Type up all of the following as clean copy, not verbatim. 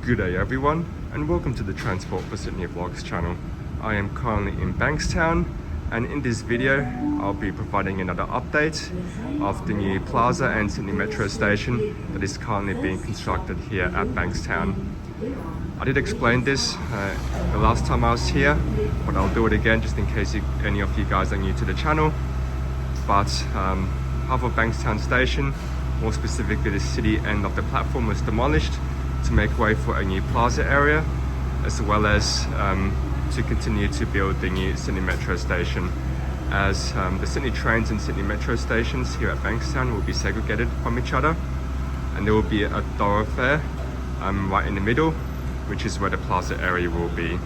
Good day everyone, and welcome to the Transport for Sydney Vlogs channel. I am currently in Bankstown, and in this video I'll be providing another update of the new plaza and Sydney Metro station that is currently being constructed here at Bankstown. I did explain this the last time I was here, but I'll do it again just in case any of you guys are new to the channel. But half of Bankstown Station, more specifically the city end of the platform, was demolished to make way for a new plaza area, as well as to continue to build the new Sydney Metro station, as the Sydney trains and Sydney Metro stations here at Bankstown will be segregated from each other, and there will be a thoroughfare right in the middle, which is where the plaza area will be.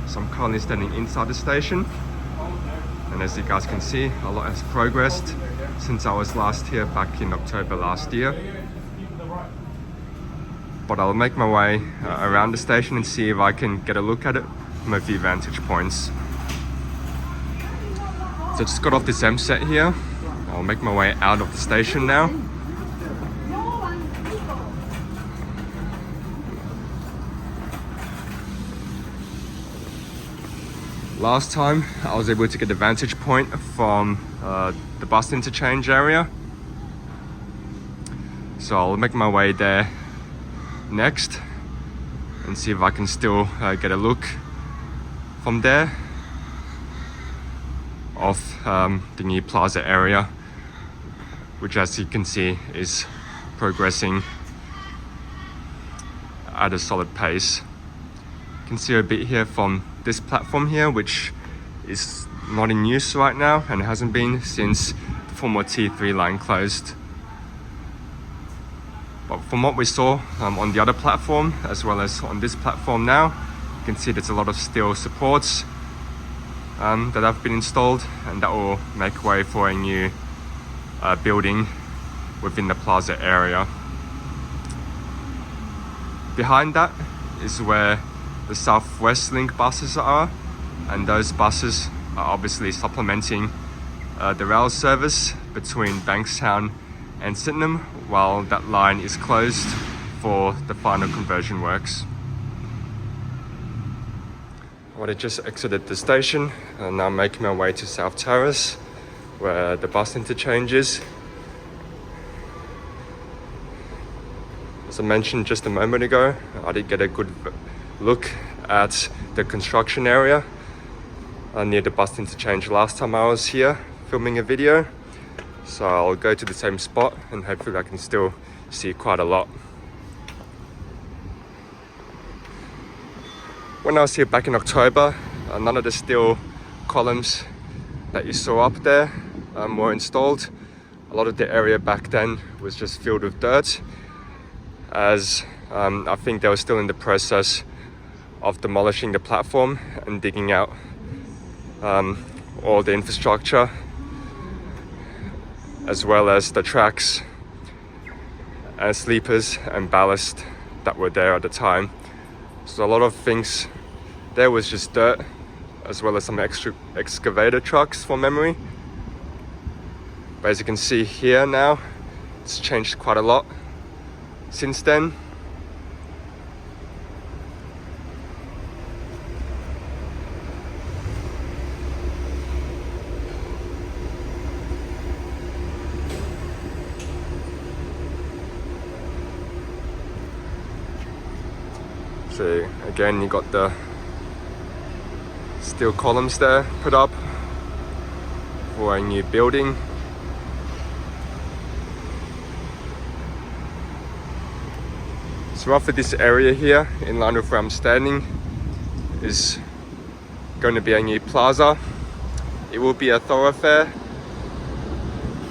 So I'm currently standing inside the station, and as you guys can see, a lot has progressed since I was last here back in October last year. But I'll make my way around the station and see if I can get a look at it from a few vantage points. So I just got off this M set here. I'll make my way out of the station now. Last time I was able to get a vantage point from the bus interchange area. So I'll make my way there next and see if I can still get a look from there of the new plaza area, which, as you can see, is progressing at a solid pace. You can see a bit here from this platform here, which is not in use right now and hasn't been since the former T3 line closed. But from what we saw on the other platform, as well as on this platform now, you can see there's a lot of steel supports that have been installed, and that will make way for a new building within the plaza area. Behind that is where the Southwest Link buses are, and those buses are obviously supplementing the rail service between Bankstown and Sydenham while that line is closed for the final conversion works. I just exited the station and now making my way to South Terrace, where the bus interchange is. As I mentioned just a moment ago, I did get a good look at the construction area near the bus interchange last time I was here filming a video. So I'll go to the same spot and hopefully I can still see quite a lot. When I was here back in October, none of the steel columns that you saw up there were installed. A lot of the area back then was just filled with dirt, as I think they were still in the process of demolishing the platform and digging out all the infrastructure, as well as the tracks and sleepers and ballast that were there at the time. So a lot of things there was just dirt, as well as some extra excavator trucks from memory. But as you can see here now, it's changed quite a lot since then. So again, you got the steel columns there put up for a new building. So roughly this area here, in line with where I'm standing, is going to be a new plaza. It will be a thoroughfare,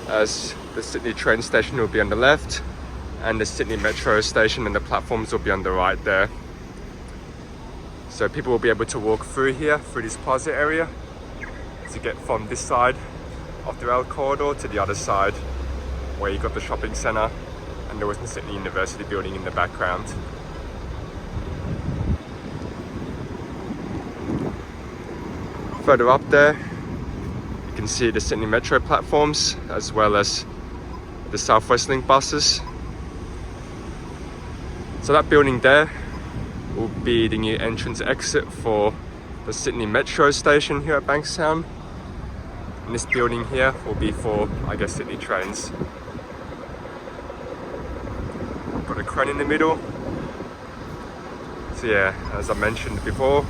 as the Sydney train station will be on the left and the Sydney Metro station and the platforms will be on the right there. So people will be able to walk through here, through this plaza area, to get from this side of the rail corridor to the other side, where you've got the shopping centre and the Western Sydney University building in the background. Further up there, you can see the Sydney Metro platforms, as well as the Southwest Link buses. So that building there will be the new entrance exit for the Sydney Metro station here at Bankstown. And this building here will be for, I guess, Sydney trains. Got a crane in the middle. So yeah, as I mentioned before,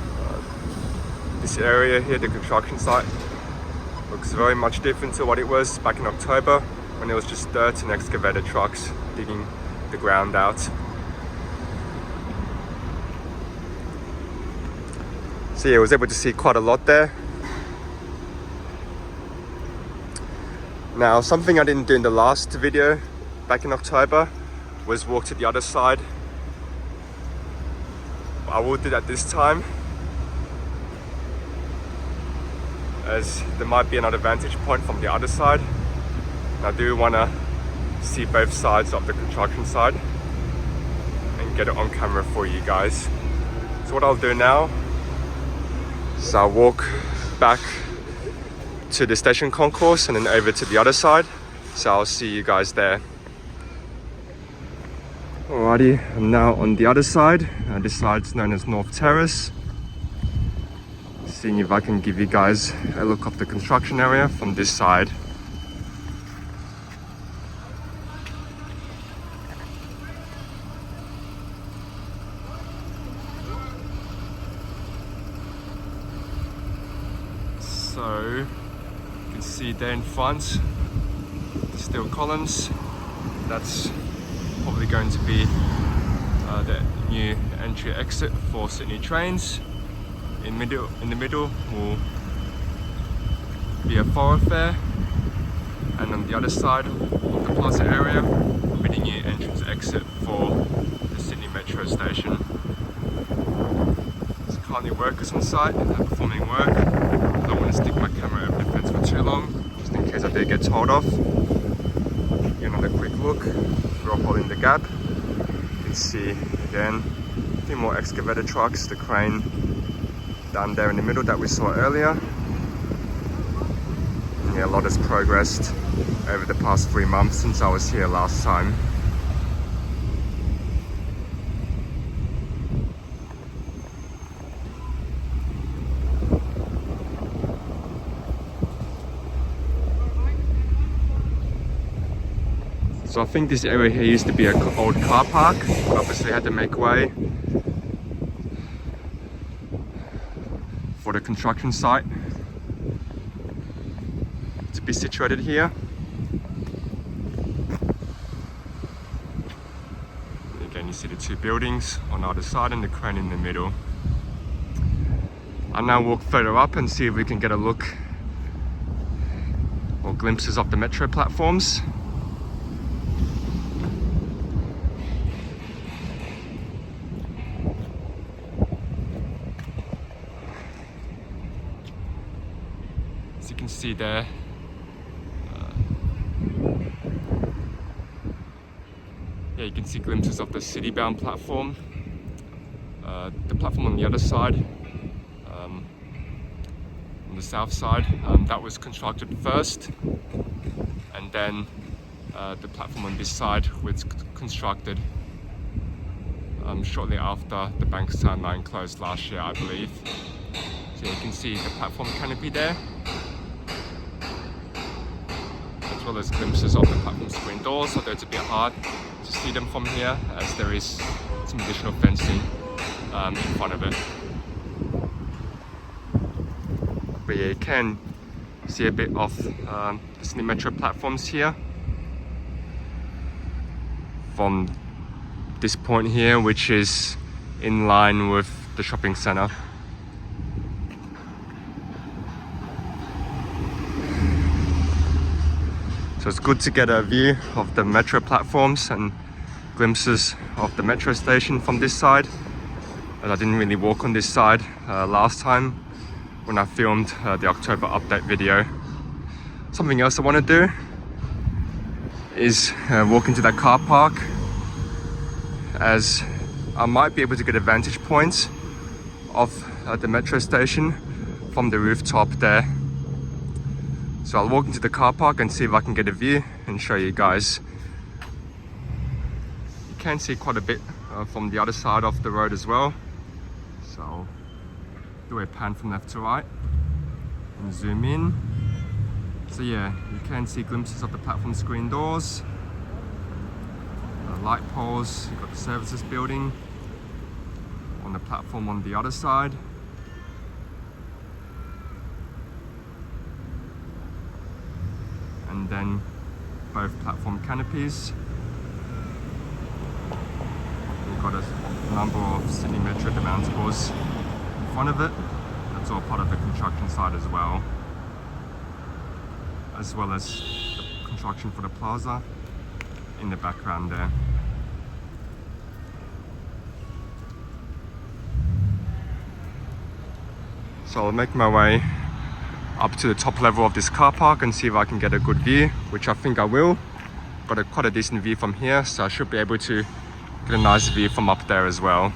this area here, the construction site, looks very much different to what it was back in October when it was just dirt and excavator trucks digging the ground out. So yeah, I was able to see quite a lot there. Now, something I didn't do in the last video back in October was walk to the other side. I will do that this time, as there might be another vantage point from the other side. And I do want to see both sides of the construction site and get it on camera for you guys. So what I'll do now is I'll walk back to the station concourse and then over to the other side. So I'll see you guys there. Alrighty, I'm now on the other side. This side's known as North Terrace. Seeing if I can give you guys a look of the construction area from this side. So you can see there in front the steel columns. That's probably going to be the new entry exit for Sydney trains. In the middle will be a thoroughfare, and on the other side of the plaza area will be the new entrance exit for the Sydney Metro station. There's currently workers on site performing work. I don't want to stick my camera over the fence for too long, just in case I do get told off. Give another quick look. We're all holding the gap. You can see again a few more excavator trucks, the crane down there in the middle that we saw earlier. And yeah, a lot has progressed over the past 3 months since I was here last time. So I think this area here used to be an old car park, but obviously had to make way for the construction site to be situated here. Again, you see the two buildings on the other side and the crane in the middle. I'll now walk further up and see if we can get a look or glimpses of the metro platforms. You can see there yeah, you can see glimpses of the city-bound platform. The platform on the other side, on the south side, that was constructed first, and then the platform on this side was constructed shortly after the Bankstown line closed last year, I believe. So you can see the platform canopy there, as well as glimpses of the platform screen doors, although it's a bit hard to see them from here as there is some additional fencing in front of it. But yeah, you can see a bit of the Sydney Metro platforms here from this point here, which is in line with the shopping centre. So it's good to get a view of the metro platforms and glimpses of the metro station from this side, as I didn't really walk on this side last time when I filmed the October update video. Something else I want to do is walk into that car park, as I might be able to get a vantage point of the metro station from the rooftop there. So I'll walk into the car park and see if I can get a view and show you guys. You can see quite a bit from the other side of the road as well. So I'll do a pan from left to right and zoom in. So yeah, you can see glimpses of the platform screen doors, the light poles. You've got the services building on the platform on the other side. And then both platform canopies. You've got a number of Sydney Metro demountables in front of it. That's all part of the construction site as well as the construction for the plaza in the background there. So I'll make my way up to the top level of this car park and see if I can get a good view, which I think I will. Got quite a decent view from here, so I should be able to get a nice view from up there as well.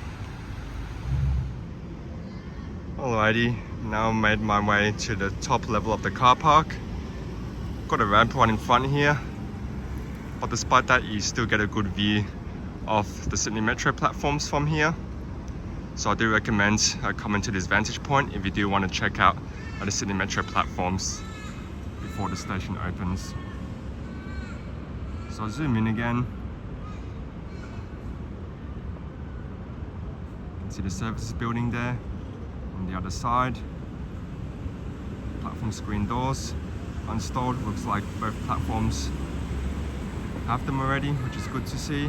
Alrighty, now made my way to the top level of the car park. Got a ramp right in front here, but despite that you still get a good view of the Sydney Metro platforms from here. So I do recommend coming to this vantage point if you do want to check out the Sydney Metro platforms before the station opens. So I'll zoom in again. You can see the services building there on the other side. Platform screen doors installed. Looks like both platforms have them already, which is good to see.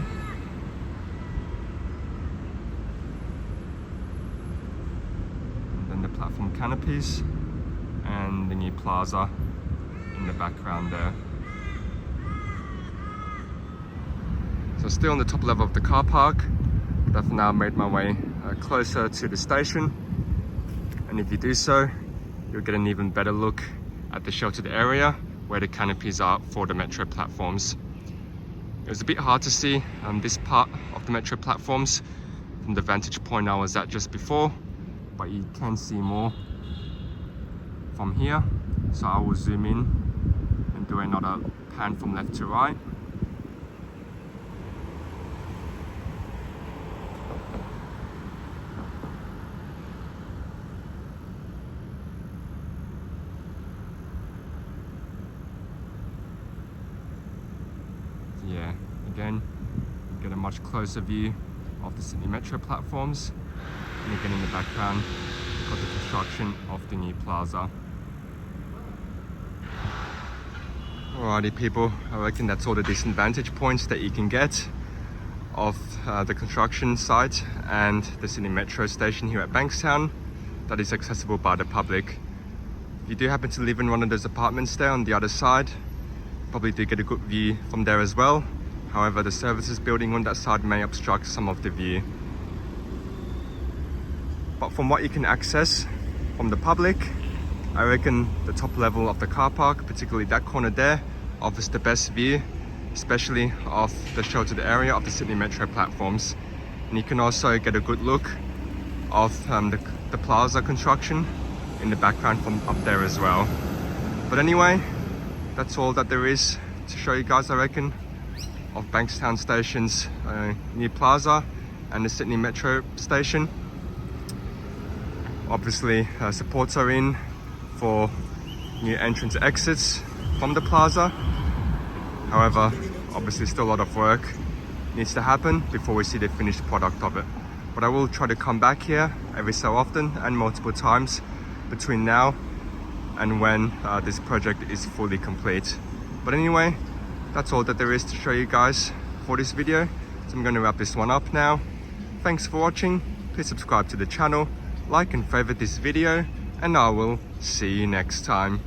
And then the platform canopies and the new plaza in the background there. So still on the top level of the car park, but I've now made my way closer to the station. And if you do so, you'll get an even better look at the sheltered area where the canopies are for the metro platforms. It was a bit hard to see this part of the metro platforms from the vantage point I was at just before, but you can see more from here. So I will zoom in and do another pan from left to right. Yeah, again, you get a much closer view of the Sydney Metro platforms. And again in the background, you've got the construction of the new plaza. Alrighty people, I reckon that's all the decent vantage points that you can get of the construction site and the Sydney Metro station here at Bankstown that is accessible by the public. If you do happen to live in one of those apartments there on the other side, probably do get a good view from there as well. However, the services building on that side may obstruct some of the view. But from what you can access from the public, I reckon the top level of the car park, particularly that corner there, offers the best view, especially of the sheltered area of the Sydney Metro platforms. And you can also get a good look of the plaza construction in the background from up there as well. But anyway, that's all that there is to show you guys, I reckon, of Bankstown Station's new plaza and the Sydney Metro station. Obviously, supports are in for new entrance exits from the plaza. However, obviously still a lot of work needs to happen before we see the finished product of it. But I will try to come back here every so often and multiple times between now and when this project is fully complete. But anyway, that's all that there is to show you guys for this video. So I'm going to wrap this one up now. Thanks for watching. Please subscribe to the channel, like and favorite this video, and I will see you next time.